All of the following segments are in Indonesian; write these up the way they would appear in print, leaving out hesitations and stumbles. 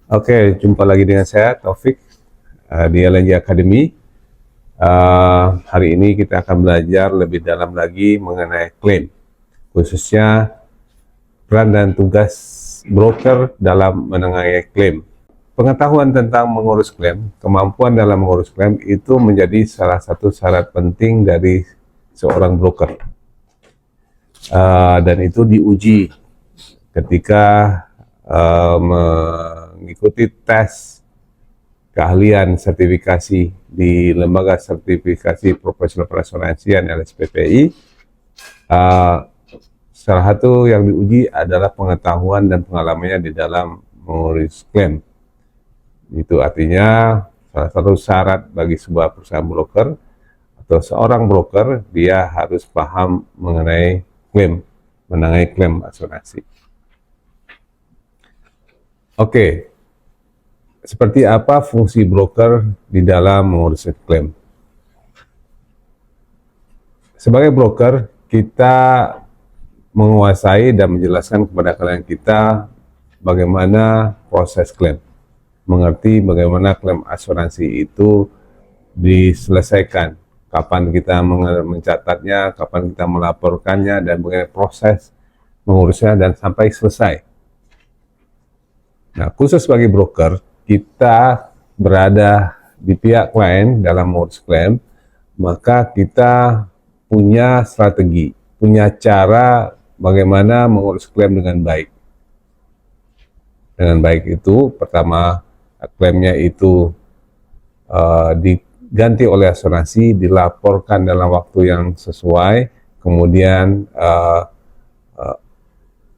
Oke, jumpa lagi dengan saya Taufik di LNG Academy. Hari ini kita akan belajar lebih dalam lagi mengenai klaim, khususnya peran dan tugas broker dalam menangani klaim. Pengetahuan tentang mengurus klaim, kemampuan dalam mengurus klaim itu menjadi salah satu syarat penting dari seorang broker. Dan itu diuji ketika mengikuti tes keahlian sertifikasi di Lembaga Sertifikasi Profesional Perasuransian LSPPI. Salah satu yang diuji adalah pengetahuan dan pengalamannya di dalam mengurus klaim. Itu artinya salah satu syarat bagi sebuah perusahaan broker atau seorang broker, dia harus paham mengenai klaim, menangani klaim asuransi. Oke, seperti apa fungsi broker di dalam mengurus klaim? Sebagai broker, kita menguasai dan menjelaskan kepada klien kita bagaimana proses klaim, mengerti bagaimana klaim asuransi itu diselesaikan, kapan kita mencatatnya, kapan kita melaporkannya, dan bagaimana proses mengurusnya dan sampai selesai. Nah, khusus bagi broker, kita berada di pihak klien dalam mengurus klaim, maka kita punya strategi, punya cara bagaimana mengurus klaim dengan baik. Dengan baik itu, pertama, klaimnya itu diganti oleh asuransi, dilaporkan dalam waktu yang sesuai, kemudian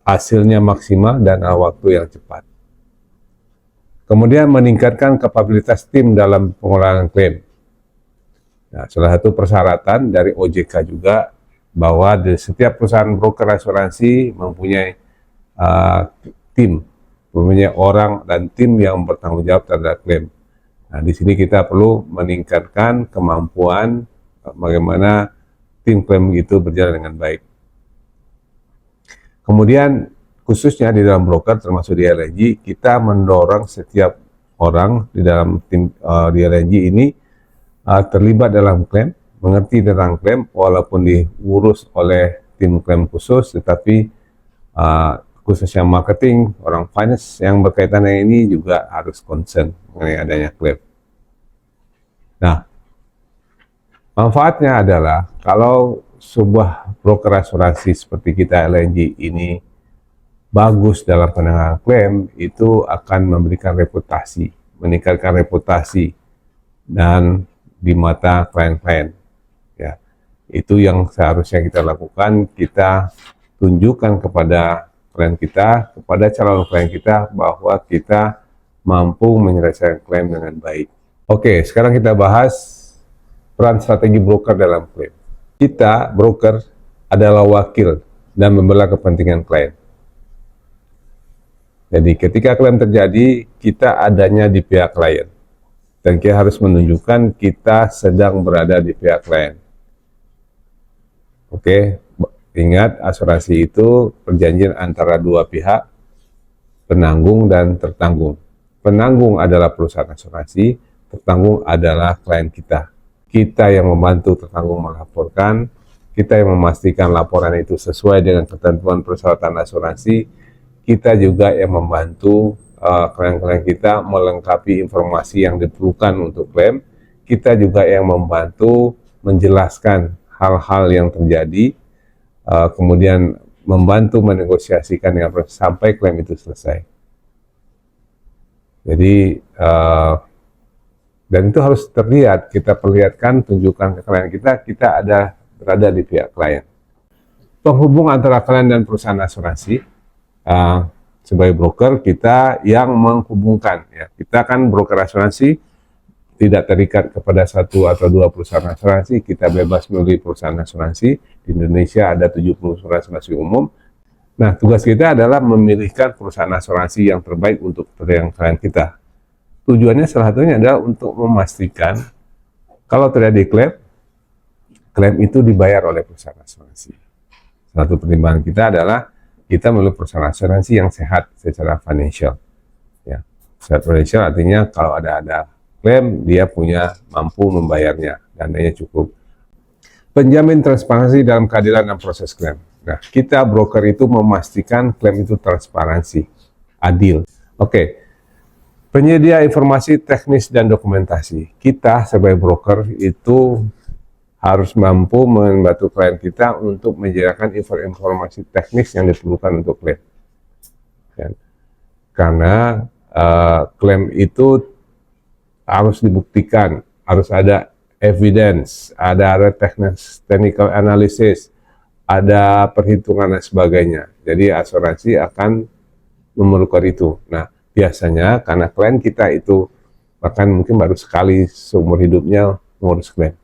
hasilnya maksimal dan waktu yang cepat. Kemudian meningkatkan kapabilitas tim dalam pengelolaan klaim. Nah, salah satu persyaratan dari OJK juga bahwa di setiap perusahaan broker asuransi mempunyai tim, mempunyai orang dan tim yang bertanggung jawab terhadap klaim. Nah, di sini kita perlu meningkatkan kemampuan bagaimana tim klaim itu berjalan dengan baik. Kemudian khususnya di dalam broker termasuk di LNG, kita mendorong setiap orang di dalam tim di LNG ini terlibat dalam klaim, mengerti tentang klaim walaupun diurus oleh tim klaim khusus, tetapi khususnya marketing, orang finance yang berkaitan dengan ini juga harus concern mengenai adanya klaim. Nah, manfaatnya adalah kalau sebuah broker asuransi seperti kita LNG ini bagus dalam penanganan klaim, itu akan memberikan reputasi, meningkatkan reputasi dan di mata klien-klien. Ya, itu yang seharusnya kita lakukan. Kita tunjukkan kepada klien kita, kepada calon klien kita bahwa kita mampu menyelesaikan klaim dengan baik. Oke, sekarang kita bahas peran strategi broker dalam klaim. Kita, broker, adalah wakil dan membela kepentingan klien. Jadi ketika klaim terjadi, kita adanya di pihak klien. Dan kita harus menunjukkan kita sedang berada di pihak klien. Oke, ingat asuransi itu perjanjian antara dua pihak, penanggung dan tertanggung. Penanggung adalah perusahaan asuransi, tertanggung adalah klien kita. Kita yang membantu tertanggung melaporkan, kita yang memastikan laporan itu sesuai dengan ketentuan persyaratan asuransi, kita juga yang membantu klien-klien kita melengkapi informasi yang diperlukan untuk klaim. Kita juga yang membantu menjelaskan hal-hal yang terjadi, kemudian membantu menegosiasikan dengan sampai klaim itu selesai. Jadi, dan itu harus terlihat, kita perlihatkan, tunjukkan ke klien kita ada berada di pihak klien. Penghubung antara klien dan perusahaan asuransi, sebagai broker kita yang menghubungkan, ya. Kita kan broker asuransi tidak terikat kepada satu atau dua perusahaan asuransi, kita bebas memilih perusahaan asuransi. Di Indonesia ada 70 perusahaan asuransi umum. Nah, tugas kita adalah memilihkan perusahaan asuransi yang terbaik untuk klien kita. Tujuannya salah satunya adalah untuk memastikan kalau terjadi klaim itu dibayar oleh perusahaan asuransi. Satu pertimbangan kita adalah kita memilih perusahaan asuransi yang sehat secara financial. Ya. Secara prudential artinya kalau ada klaim, dia mampu membayarnya, dananya cukup. Penjamin transparansi dalam keadilan dan proses klaim. Nah, kita broker itu memastikan klaim itu transparansi, adil. Oke, penyedia informasi teknis dan dokumentasi. Kita sebagai broker itu harus mampu membantu klien kita untuk menyediakan informasi teknis yang diperlukan untuk klaim. Karena klaim itu harus dibuktikan, harus ada evidence, ada technical analysis, ada perhitungan dan sebagainya. Jadi asuransi akan memerlukan itu. Nah, biasanya karena klien kita itu bahkan mungkin baru sekali seumur hidupnya ngurus klaim,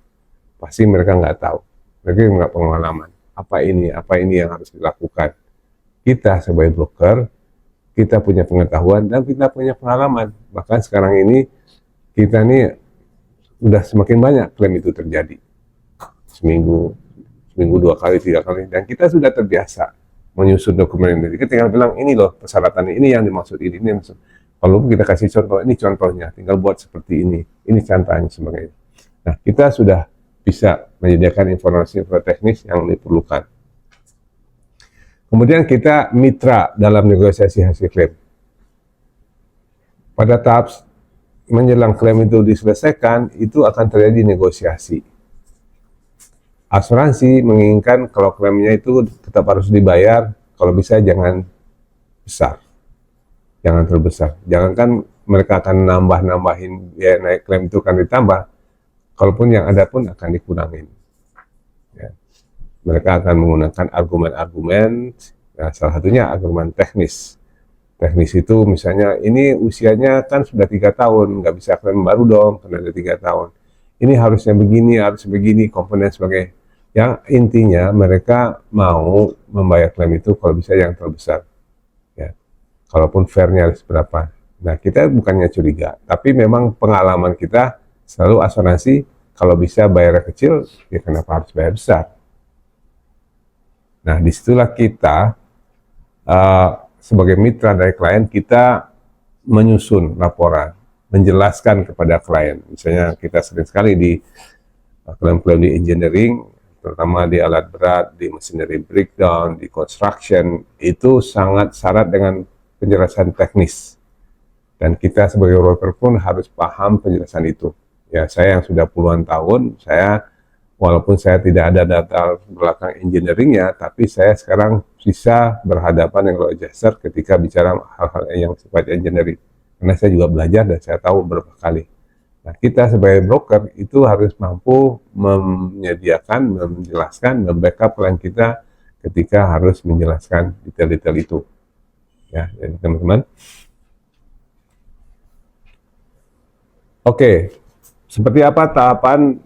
pasti mereka nggak tahu, mereka nggak pengalaman. Apa ini yang harus dilakukan. Kita sebagai broker, kita punya pengetahuan dan kita punya pengalaman. Bahkan sekarang ini kita nih udah semakin banyak klaim itu terjadi. Seminggu 2 kali, 3 kali, dan kita sudah terbiasa menyusun dokumen ini. Kita tinggal bilang, ini loh persyaratan ini yang dimaksud, ini yang dimaksud. Kalau kita kasih contoh, ini contohnya, tinggal buat seperti ini contohnya sebagainya. Nah, kita sudah bisa menyediakan informasi teknis yang diperlukan. Kemudian kita mitra dalam negosiasi hasil klaim. Pada tahap menjelang klaim itu diselesaikan, itu akan terjadi negosiasi. Asuransi menginginkan kalau klaimnya itu tetap harus dibayar, kalau bisa jangan besar, jangan terbesar. Jangankan mereka akan nambahin biaya naik klaim itu akan ditambah, kalaupun yang ada pun akan dikurangin. Ya. Mereka akan menggunakan argumen-argumen, nah, salah satunya argumen teknis. Teknis itu misalnya ini usianya kan sudah 3 tahun, nggak bisa klaim baru dong karena ada 3 tahun. Ini harusnya begini, harus begini, komponen sebagai. Yang intinya mereka mau membayar klaim itu kalau bisa yang terbesar. Ya. Kalaupun fairnya harus berapa. Nah, kita bukannya curiga, tapi memang pengalaman kita selalu asuransi kalau bisa bayar kecil, ya kenapa harus bayar besar? Nah, disitulah kita sebagai mitra dari klien, kita menyusun laporan, menjelaskan kepada klien. Misalnya kita sering sekali di klaim-klaim di engineering, terutama di alat berat, di machinery breakdown, di construction, itu sangat syarat dengan penjelasan teknis. Dan kita sebagai broker pun harus paham penjelasan itu. Ya, saya yang sudah puluhan tahun, walaupun saya tidak ada data belakang engineeringnya, tapi saya sekarang bisa berhadapan dengan adjuster ketika bicara hal-hal yang sifat engineering. Karena saya juga belajar dan saya tahu berapa kali. Nah, kita sebagai broker itu harus mampu menyediakan, menjelaskan, membackup klien kita ketika harus menjelaskan detail-detail itu. Ya, jadi teman-teman. Oke, seperti apa tahapan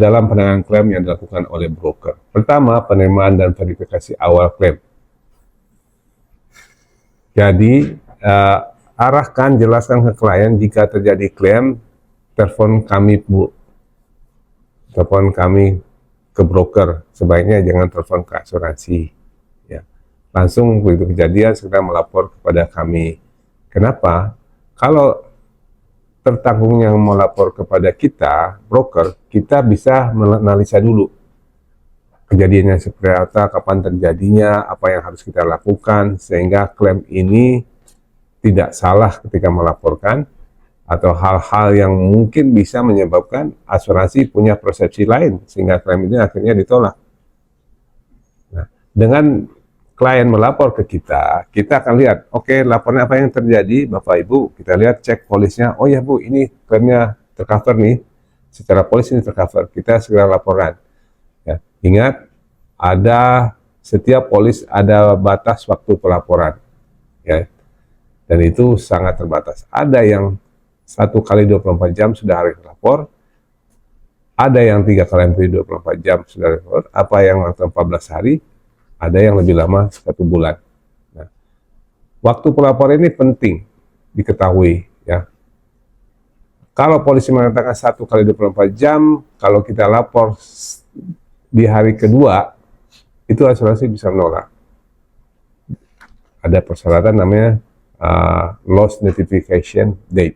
dalam penanganan klaim yang dilakukan oleh broker? Pertama, penerimaan dan verifikasi awal klaim. Jadi, arahkan, jelaskan ke klien jika terjadi klaim, telepon kami Bu. Telepon kami ke broker. Sebaiknya jangan telepon ke asuransi. Ya. Langsung begitu kejadian, segera melapor kepada kami. Kenapa? Kalau tertanggung yang melapor kepada kita, broker, kita bisa menganalisa dulu kejadiannya seperti apa, kapan terjadinya, apa yang harus kita lakukan, sehingga klaim ini tidak salah ketika melaporkan, atau hal-hal yang mungkin bisa menyebabkan asuransi punya persepsi lain, sehingga klaim ini akhirnya ditolak. Nah, dengan klien melapor ke kita akan lihat, oke, laporan apa yang terjadi, Bapak Ibu, kita lihat cek polisnya, oh ya Bu, ini klaimnya tercover nih, secara polis ini tercover, kita segera laporan. Ya, ingat, setiap polis ada batas waktu pelaporan, ya, dan itu sangat terbatas. Ada yang 1 kali 24 jam sudah harus lapor, ada yang 3 kali 24 jam sudah lapor, apa yang 14 hari, ada yang lebih lama 1 bulan. Nah, waktu pelaporan ini penting diketahui, ya. Kalau polisi mengatakan 1 kali 24 jam, kalau kita lapor di hari kedua, itu asuransi bisa menolak. Ada persyaratan namanya loss notification date,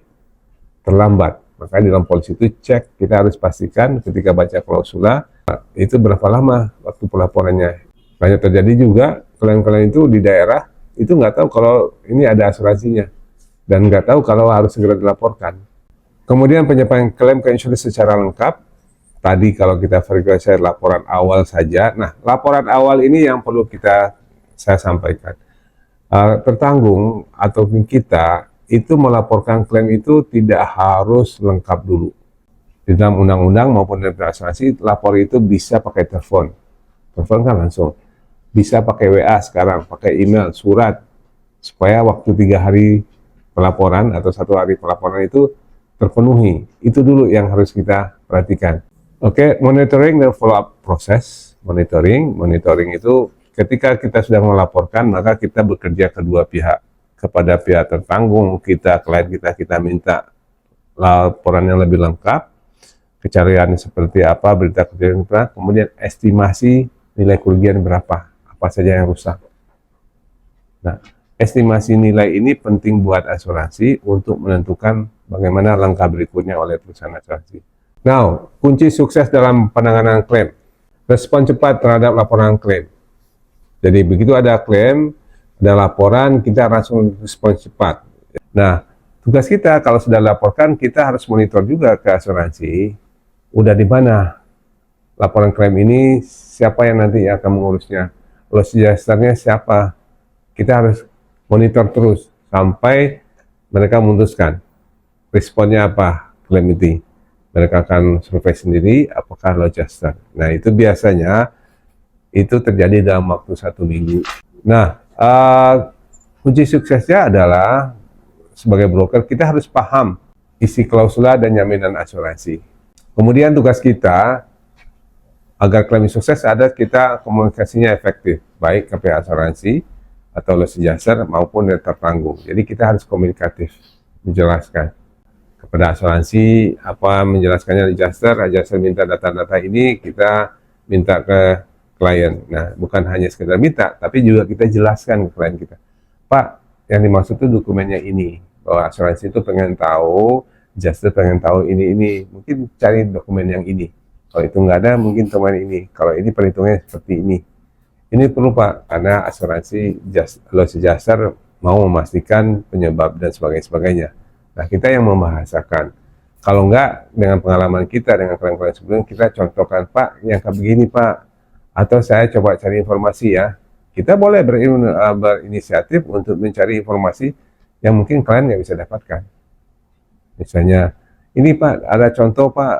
terlambat. Maka di dalam polisi itu cek, kita harus pastikan ketika baca klausula itu berapa lama waktu pelaporannya. Banyak terjadi juga klien-klien itu di daerah itu nggak tahu kalau ini ada asuransinya dan nggak tahu kalau harus segera dilaporkan. Kemudian penyampaian klaim ke insurance secara lengkap. Tadi kalau kita verifikasi laporan awal saja. Nah, laporan awal ini yang perlu saya sampaikan. Tertanggung atau kita itu melaporkan klaim itu tidak harus lengkap dulu. Di dalam undang-undang maupun dalam asuransi, lapor itu bisa pakai telepon. Telepon kan langsung. Bisa pakai WA sekarang, pakai email, surat. Supaya waktu 3 hari pelaporan atau 1 hari pelaporan itu terpenuhi. Itu dulu yang harus kita perhatikan. Oke, monitoring dan follow-up proses. Monitoring itu ketika kita sudah melaporkan, maka kita bekerja kedua pihak. Kepada pihak tertanggung, klien kita minta laporan yang lebih lengkap, kecarian seperti apa, berita kejadian apa, kemudian estimasi nilai kerugian berapa, apa saja yang rusak. Nah, estimasi nilai ini penting buat asuransi untuk menentukan bagaimana langkah berikutnya oleh perusahaan asuransi. Now, kunci sukses dalam penanganan klaim. Respon cepat terhadap laporan klaim. Jadi begitu ada klaim, ada laporan, kita langsung respon cepat. Nah, tugas kita kalau sudah laporkan, kita harus monitor juga ke asuransi. Udah di mana laporan klaim ini, siapa yang nanti akan mengurusnya, loss adjuster-nya siapa. Kita harus monitor terus sampai mereka memutuskan responnya apa klaim itu. Mereka akan survei sendiri apakah loss adjuster. Nah, itu biasanya itu terjadi dalam waktu 1 minggu. Nah, kunci suksesnya adalah sebagai broker kita harus paham isi klausula dan jaminan asuransi. Kemudian tugas kita agar klaim sukses ada kita komunikasinya efektif, baik ke pihak asuransi atau loss adjuster maupun yang tertanggung. Jadi kita harus komunikatif, menjelaskan kepada asuransi apa menjelaskannya adjuster minta data-data ini, kita minta ke klien. Nah, bukan hanya sekedar minta, tapi juga kita jelaskan ke klien kita. Pak, yang dimaksud itu dokumennya ini. Bahwa asuransi itu pengen tahu, adjuster pengen tahu ini. Mungkin cari dokumen yang ini. Kalau itu nggak ada, mungkin dokumen ini. Kalau ini perhitungannya seperti ini. Ini perlu Pak, karena asuransi loss adjuster mau memastikan penyebab dan sebagainya. Nah, kita yang membahasakan. Kalau nggak, dengan pengalaman kita, dengan klien-klien sebelumnya, kita contohkan, Pak, yang kayak begini Pak, atau saya coba cari informasi ya. Kita boleh berinisiatif untuk mencari informasi yang mungkin klien nggak bisa dapatkan. Misalnya, ini Pak, ada contoh Pak,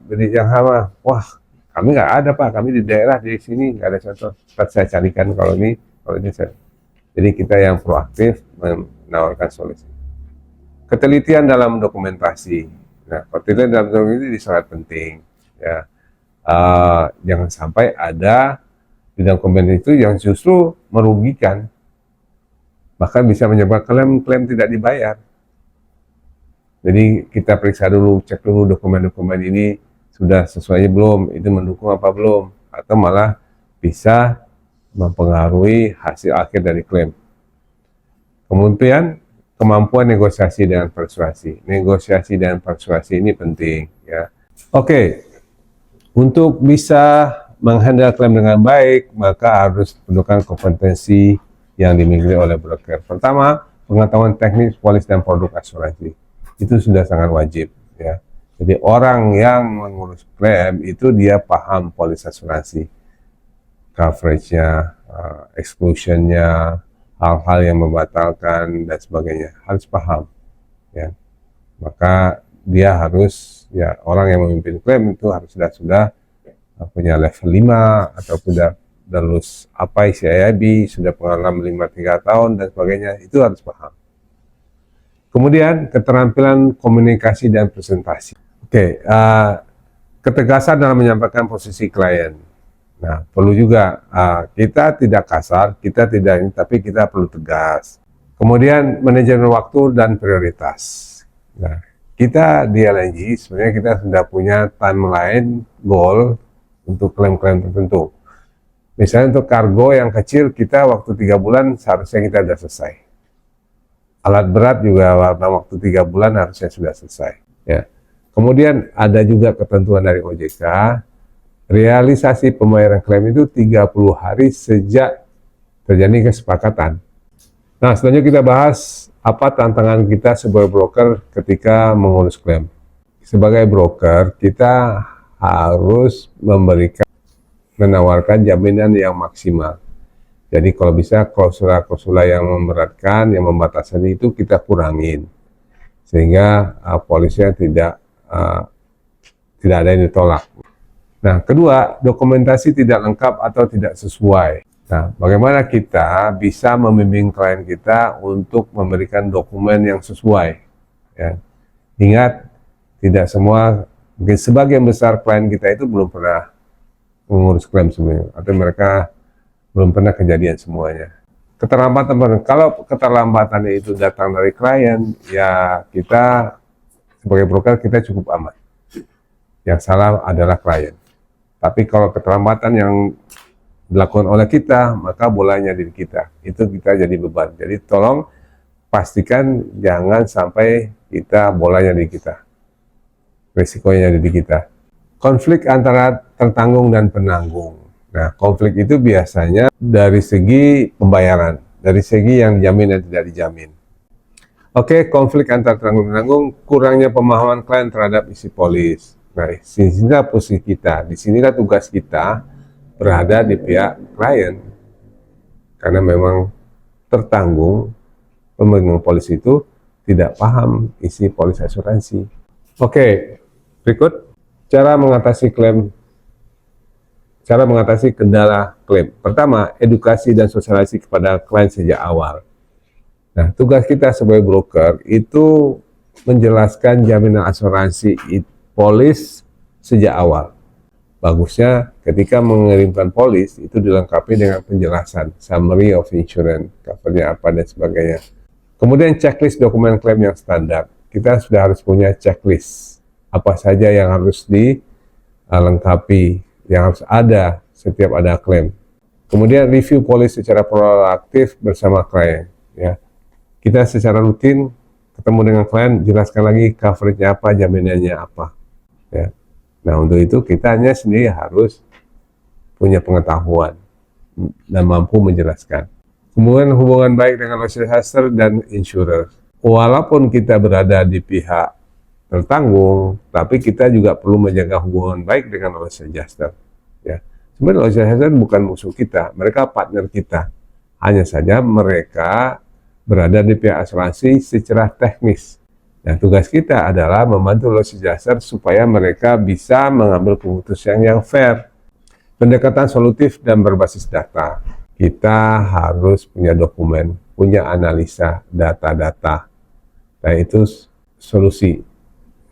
yang sama. Wah, kami nggak ada Pak, kami di daerah di sini nggak ada contoh. Cepat saya carikan kalau ini saya. Jadi kita yang proaktif menawarkan solusi. Ketelitian dalam dokumentasi. Nah, ketelitian dalam dokumentasi ini sangat penting. Ya. Jangan sampai ada di dalam dokumen itu yang justru merugikan, bahkan bisa menyebabkan klaim tidak dibayar. Jadi kita periksa dulu, cek dulu dokumen-dokumen ini sudah sesuai belum, itu mendukung apa belum, atau malah bisa mempengaruhi hasil akhir dari klaim. Kemudian kemampuan negosiasi dengan persuasi. Negosiasi dan persuasi ini penting ya. Oke. Untuk bisa menghandle klaim dengan baik, maka harus menunjukkan kompetensi yang dimiliki oleh broker. Pertama, pengetahuan teknis polis dan produk asuransi. Itu sudah sangat wajib ya. Jadi orang yang mengurus klaim itu dia paham polis asuransi, coverage-nya, exclusion-nya, hal-hal yang membatalkan dan sebagainya, harus paham ya. Maka dia harus ya, orang yang memimpin klaim itu harus sudah punya level 5 atau sudah lulus APAI CIIB, sudah pengalaman 3 tahun dan sebagainya, itu harus paham. Kemudian keterampilan komunikasi dan presentasi. Oke, ketegasan dalam menyampaikan posisi klien. Nah, perlu juga kita tidak kasar, kita tidak ini, tapi kita perlu tegas. Kemudian manajemen waktu dan prioritas. Nah, kita di LNG sebenarnya kita sudah punya timeline goal untuk klaim-klaim tertentu. Misalnya untuk kargo yang kecil kita waktu 3 bulan seharusnya kita sudah selesai. alat berat juga dalam waktu 3 bulan harusnya sudah selesai. Ya. Kemudian ada juga ketentuan dari OJK, realisasi pembayaran klaim itu 30 hari sejak terjadi kesepakatan. Nah, selanjutnya kita bahas apa tantangan kita sebagai broker ketika mengurus klaim. Sebagai broker, kita harus menawarkan jaminan yang maksimal. Jadi kalau bisa klausula-klausula yang memberatkan, yang membatasi itu kita kurangin, sehingga polisnya tidak ada yang ditolak. Nah, kedua, dokumentasi tidak lengkap atau tidak sesuai. Nah, bagaimana kita bisa membimbing klien kita untuk memberikan dokumen yang sesuai? Ya. Ingat, tidak semua, sebagian besar klien kita itu belum pernah mengurus klaim sebenarnya, atau mereka belum pernah kejadian semuanya. Keterlambatan, kalau keterlambatannya itu datang dari klien, ya kita sebagai broker kita cukup aman. Yang salah adalah klien. Tapi kalau keterlambatan yang dilakukan oleh kita, maka bolanya diri kita. Itu kita jadi beban. Jadi tolong pastikan jangan sampai kita bolanya diri kita. Risikonya diri kita. Konflik antara tertanggung dan penanggung. Nah, konflik itu biasanya dari segi pembayaran, dari segi yang dijamin dan tidak dijamin. Oke, konflik antara tertanggung dan penanggung, kurangnya pemahaman klien terhadap isi polis. Nah, disinilah posisi kita, disinilah tugas kita berada di pihak klien. Karena memang tertanggung, pemegang polis itu tidak paham isi polis asuransi. Oke, berikut cara mengatasi klaim. Cara mengatasi kendala klaim. Pertama, edukasi dan sosialisasi kepada klien sejak awal. Nah, tugas kita sebagai broker itu menjelaskan jaminan asuransi polis sejak awal. Bagusnya ketika mengirimkan polis itu dilengkapi dengan penjelasan, summary of insurance, covernya apa dan sebagainya. Kemudian checklist dokumen klaim yang standar. Kita sudah harus punya checklist. Apa saja yang harus dilengkapi, yang harus ada setiap ada klaim. Kemudian review polis secara proaktif bersama klien. Ya, kita secara rutin ketemu dengan klien, jelaskan lagi coverage-nya apa, jaminannya apa. Ya. Nah, untuk itu kita hanya sendiri harus punya pengetahuan dan mampu menjelaskan. Kemudian hubungan baik dengan loss adjuster dan insurer. Walaupun kita berada di pihak tertanggung, tapi kita juga perlu menjaga hubungan baik dengan loss adjuster. Ya, sebenarnya loss adjuster bukan musuh kita, mereka partner kita. Hanya saja mereka berada di pihak asuransi secara teknis. Nah, tugas kita adalah membantu loss adjuster supaya mereka bisa mengambil keputusan yang fair. Pendekatan solutif dan berbasis data. Kita harus punya dokumen, punya analisa data-data. Nah, itu solusi.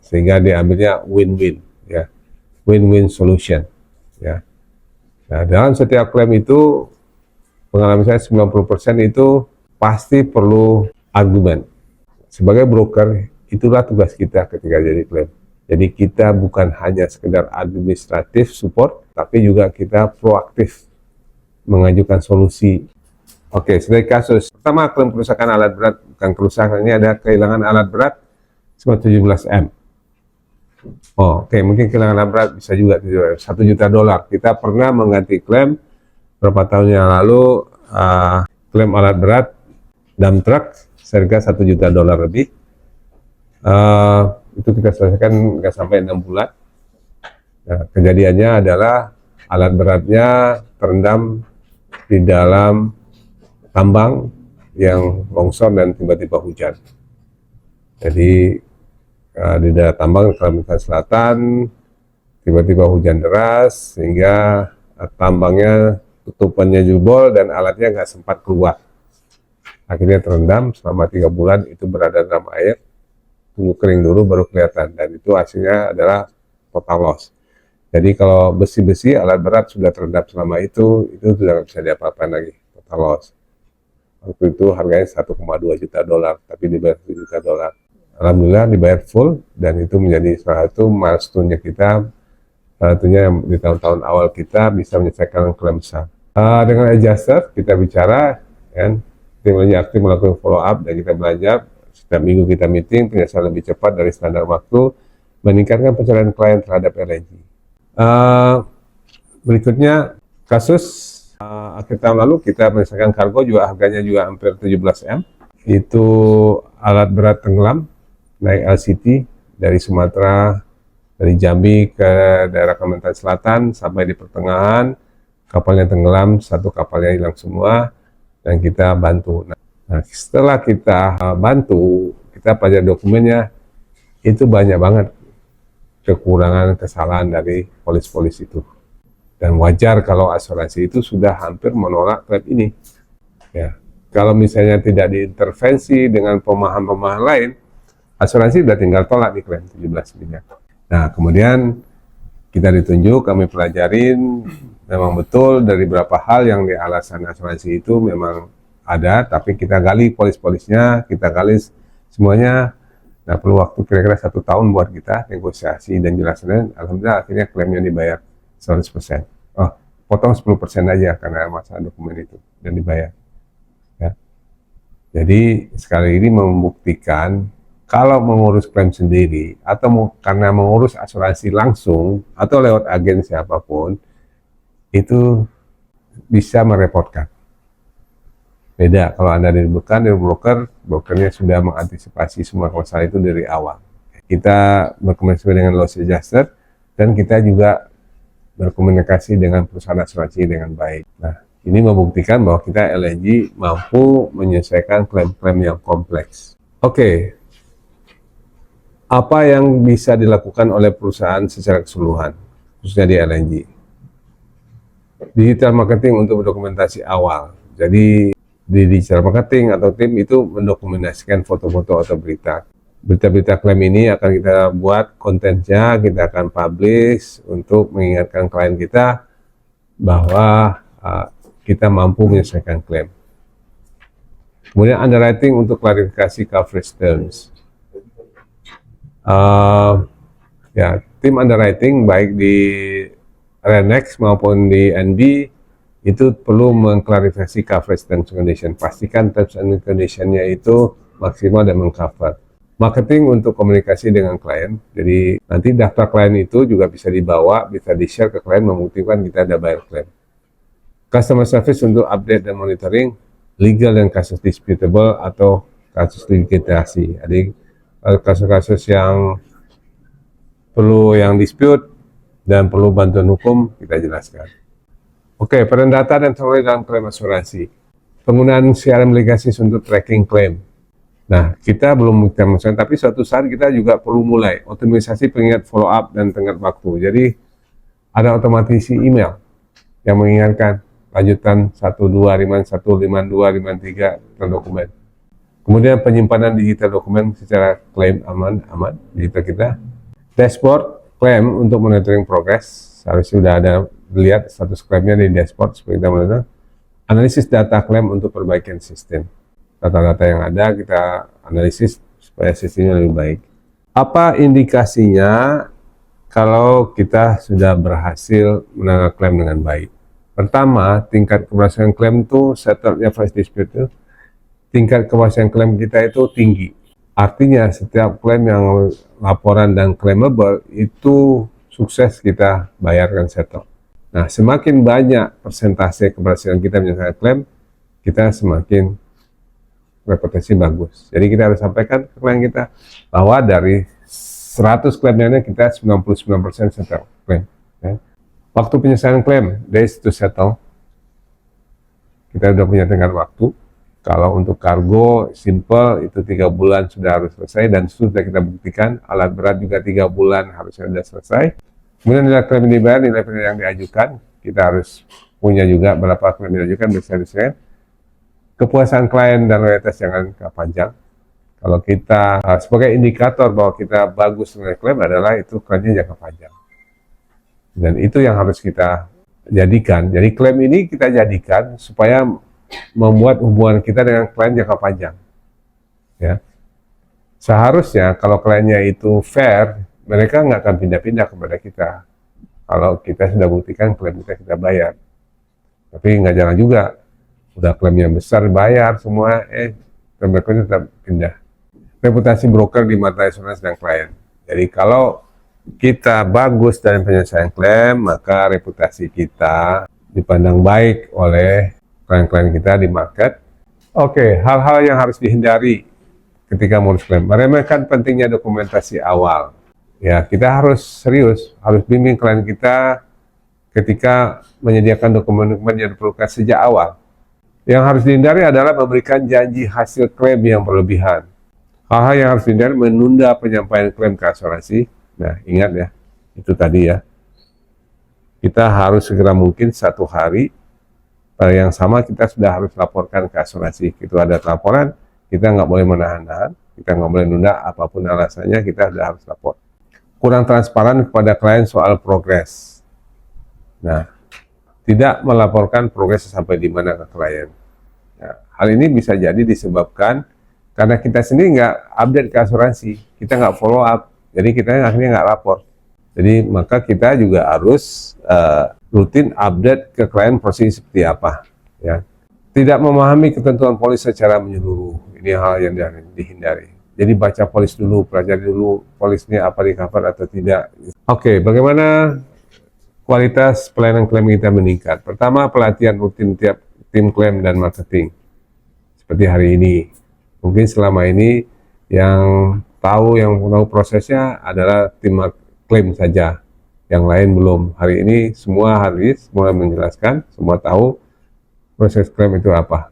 Sehingga diambilnya win-win, ya. Win-win solution, ya. Nah, dalam setiap klaim itu, pengalaman saya 90% itu pasti perlu argumen. Sebagai broker, itulah tugas kita ketika jadi klaim. Jadi kita bukan hanya sekedar administratif support, tapi juga kita proaktif mengajukan solusi. Oke, sebagai kasus pertama klaim kerusakan alat berat, bukan kerusakan, ini ada kehilangan alat berat sebanyak 17M. Oke, mungkin kehilangan alat berat bisa juga $1 juta. Kita pernah mengganti klaim beberapa tahun yang lalu, klaim alat berat dump truck seharga $1 juta lebih. Itu kita selesaikan nggak sampai 6 bulan. Nah, kejadiannya adalah alat beratnya terendam di dalam tambang yang longsor dan tiba-tiba hujan. Jadi di daerah tambang Kalimantan Selatan tiba-tiba hujan deras sehingga tambangnya tutupannya jebol dan alatnya nggak sempat keluar. Akhirnya terendam selama 3 bulan, itu berada dalam air, tunggu kering dulu baru kelihatan, dan itu hasilnya adalah total loss. Jadi kalau besi-besi alat berat sudah terendam selama itu sudah nggak bisa diapa-apain lagi, total loss. Waktu itu harganya $1,2 juta, tapi dibayar $1 juta. Alhamdulillah dibayar full, dan itu menjadi salah satu milestone-nya kita, tentunya di tahun-tahun awal kita bisa menyelesaikan klaim besar. Dengan adjuster kita bicara, kan, tim LNG aktif melakukan follow up dan kita belajar setiap minggu kita meeting penyelesaian lebih cepat dari standar waktu, meningkatkan pencapaian klien terhadap LNG. Berikutnya kasus akhir tahun lalu kita menyelesaikan kargo juga harganya juga hampir 17 M. Itu alat berat tenggelam naik LCT dari Sumatera, dari Jambi ke daerah Kalimantan Selatan sampai di pertengahan kapalnya tenggelam, satu kapalnya hilang semua dan kita bantu. Nah, setelah kita bantu, kita pelajari dokumennya, itu banyak banget kekurangan, kesalahan dari polis-polis itu. Dan wajar kalau asuransi itu sudah hampir menolak klaim ini. Ya, kalau misalnya tidak diintervensi dengan pemahaman-pemahaman lain, asuransi sudah tinggal tolak di klaim 17 miliar. Nah, kemudian kita ditunjuk, kami pelajarin, memang betul dari beberapa hal yang di alasan asuransi itu memang ada, tapi kita gali polis-polisnya, kita gali semuanya. Nah, perlu waktu kira-kira 1 tahun buat kita negosiasi dan jelasin. Alhamdulillah akhirnya klaimnya dibayar 100%. Oh, potong 10% aja karena masalah dokumen itu dan dibayar. Ya. Jadi sekali ini membuktikan kalau mengurus klaim sendiri atau karena mengurus asuransi langsung atau lewat agen siapapun itu bisa merepotkan. Beda kalau Anda dilibatkan dari broker, brokernya sudah mengantisipasi semua masalah itu dari awal. Kita berkomunikasi dengan loss adjuster dan kita juga berkomunikasi dengan perusahaan asuransi dengan baik. Nah, ini membuktikan bahwa kita LNG mampu menyelesaikan klaim-klaim yang kompleks. Oke. Apa yang bisa dilakukan oleh perusahaan secara keseluruhan, khususnya di LNG? Digital marketing untuk dokumentasi awal. Jadi di digital marketing atau tim itu mendokumentasikan foto-foto atau berita. Berita-berita klaim ini akan kita buat kontennya, kita akan publish untuk mengingatkan klien kita bahwa kita mampu menyelesaikan klaim. Kemudian underwriting untuk klarifikasi coverage terms. Ya, tim underwriting baik di Renex maupun di NB itu perlu mengklarifikasi coverage terms and condition. Pastikan terms and condition-nya itu maksimal dan mengcover. Marketing untuk komunikasi dengan klien. Jadi nanti daftar klien itu juga bisa dibawa, bisa di-share ke klien membuktikan kita ada bayar klaim. Customer service untuk update dan monitoring legal dan kasus disputable atau kasus litiasi. Jadi kasus-kasus yang perlu yang dispute dan perlu bantuan hukum kita jelaskan. Oke, peran data dan teknologi dalam klaim asuransi. Penggunaan CRM legacy untuk tracking klaim. Nah, kita belum mengusahakan, tapi suatu saat kita juga perlu mulai otomatisasi pengingat follow up dan tenggat waktu. Jadi ada otomatisasi email yang mengingatkan lanjutan 12, riman 1, riman 2, riman 3 tentang dokumen. Kemudian penyimpanan digital dokumen secara klaim aman digital kita. Dashboard klaim untuk monitoring progress. Harus sudah ada lihat status klaimnya di dashboard supaya kita monitor. Analisis data klaim untuk perbaikan sistem. Data-data yang ada kita analisis supaya sistemnya lebih baik. Apa indikasinya kalau kita sudah berhasil menangani klaim dengan baik? Pertama, tingkat keberhasilan klaim itu settle-nya flash dispute itu tingkat keberhasilan klaim kita itu tinggi. Artinya setiap klaim yang laporan dan claimable itu sukses kita bayarkan settle. Nah, semakin banyak persentase keberhasilan kita menyelesaikan klaim, kita semakin reputasi bagus. Jadi kita harus sampaikan ke klien kita bahwa dari 100 klaimnya kita 99% settle klaim. Ya. Waktu penyelesaian klaim, days to settle, kita sudah punya tenggat waktu. Kalau untuk kargo simple itu 3 bulan sudah harus selesai dan sudah kita buktikan alat berat juga 3 bulan harusnya sudah selesai. Kemudian nilai klaim yang dibayar, nilai klaim yang diajukan kita harus punya juga berapa klaim yang diajukan bisa disediakan. Kepuasan klien dan loyalitas jangan panjang. Kalau kita sebagai indikator bahwa kita bagus nilai klaim adalah itu klaimnya jangka panjang. Dan itu yang harus kita jadikan. Jadi klaim ini kita jadikan supaya membuat hubungan kita dengan klien jangka panjang. Ya. Seharusnya kalau kliennya itu fair, mereka nggak akan pindah-pindah kepada kita. Kalau kita sudah buktikan klaim kita bayar. Tapi nggak jalan juga. udah klaimnya besar, bayar semua, klaim berikutnya tetap pindah. Reputasi broker di mata asuransi dan klien. Jadi kalau kita bagus dalam penyelesaian klaim, maka reputasi kita dipandang baik oleh klien-klien kita di market. Oke, hal-hal yang harus dihindari ketika mau klaim. Meremehkan pentingnya dokumentasi awal. Ya, kita harus serius, harus bimbing klien kita ketika menyediakan dokumen-dokumen yang diperlukan sejak awal. Yang harus dihindari adalah memberikan janji hasil klaim yang berlebihan. Hal-hal yang harus dihindari menunda penyampaian klaim ke asuransi. Nah, ingat ya, itu tadi ya. Kita harus segera mungkin 1 hari, pada yang sama kita sudah harus laporkan ke asuransi. Itu ada laporan, kita nggak boleh menahan-nahan, kita nggak boleh nunda, apapun alasannya kita sudah harus lapor. Kurang transparan kepada klien soal progres. Nah, tidak melaporkan progres sampai di mana ke klien. Nah, hal ini bisa jadi disebabkan karena kita sendiri nggak update ke asuransi, kita nggak follow up, jadi kita akhirnya nggak lapor. Jadi maka kita juga harus rutin update ke klien posisi seperti apa. Ya. Tidak memahami ketentuan polis secara menyeluruh, ini hal yang dihindari. Jadi baca polis dulu, pelajari dulu polisnya apa di cover atau tidak. Oke, bagaimana kualitas pelayanan klaim kita meningkat? Pertama, pelatihan rutin tiap tim klaim dan marketing. Seperti hari ini. Mungkin selama ini yang tahu prosesnya adalah tim klaim saja, yang lain belum. Hari ini semua harus mulai menjelaskan, semua tahu proses klaim itu apa.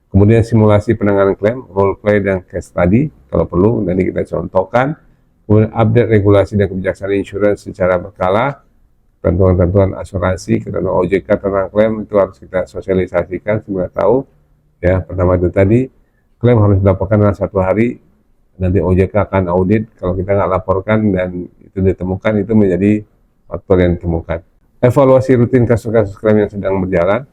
Kemudian simulasi penanganan klaim, role play dan case study kalau perlu, nanti kita contohkan. Kemudian update regulasi dan kebijakan insurance secara berkala, ketentuan-ketentuan asuransi, ketentuan OJK tentang klaim itu harus kita sosialisasikan, semua tahu. Ya, pertama itu tadi. Klaim harus dilaporkan dalam 1 hari, nanti OJK akan audit, kalau kita nggak laporkan dan itu ditemukan, itu menjadi faktor yang ditemukan. Evaluasi rutin kasus-kasus klaim yang sedang berjalan,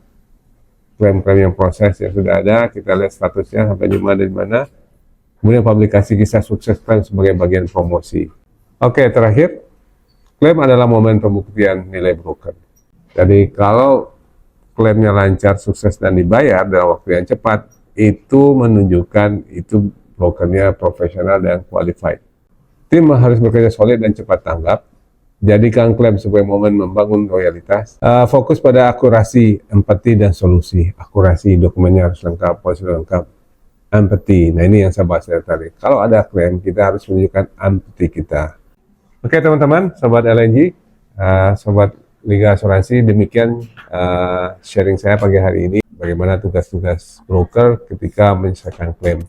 klaim-klaim yang proses yang sudah ada, kita lihat statusnya sampai di mana. Kemudian publikasi kisah sukses klaim sebagai bagian promosi. Oke, terakhir, klaim adalah momen pembuktian nilai broker. Jadi kalau klaimnya lancar, sukses, dan dibayar dalam waktu yang cepat, itu menunjukkan itu brokernya profesional dan qualified. Tim harus bekerja solid dan cepat tanggap. Jadikan klaim sebagai momen membangun loyalitas. Fokus pada akurasi, empati, dan solusi. Akurasi, dokumennya harus lengkap, polisi lengkap. Empati, nah ini yang saya bahas tadi. Kalau ada klaim, kita harus menunjukkan empati kita. Oke teman-teman, Sobat LNG, Sobat Liga Asuransi, demikian sharing saya pagi hari ini. Bagaimana tugas-tugas broker ketika menyelesaikan klaim.